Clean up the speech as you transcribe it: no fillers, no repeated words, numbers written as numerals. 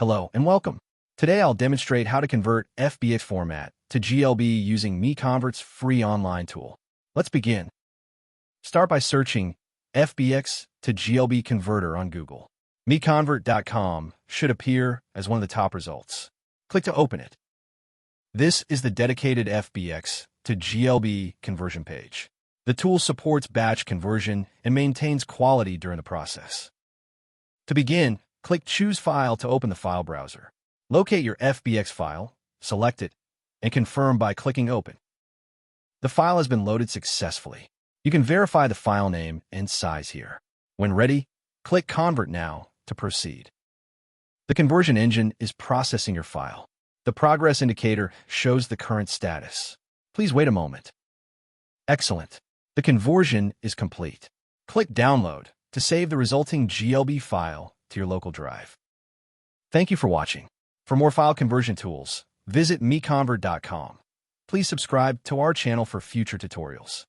Hello and welcome. Today I'll demonstrate how to convert FBX format to GLB using MiConvert's free online tool. Let's begin. Start by searching FBX to GLB converter on Google. MiConvert.com should appear as one of the top results. Click to open it. This is the dedicated FBX to GLB conversion page. The tool supports batch conversion and maintains quality during the process. To begin, click Choose File to open the file browser. Locate your FBX file, select it, and confirm by clicking Open. The file has been loaded successfully. You can verify the file name and size here. When ready, click Convert Now to proceed. The conversion engine is processing your file. The progress indicator shows the current status. Please wait a moment. Excellent. The conversion is complete. Click Download to save the resulting GLB file to your local drive. Thank you for watching. For more file conversion tools, visit MiConvert.com. Please subscribe to our channel for future tutorials.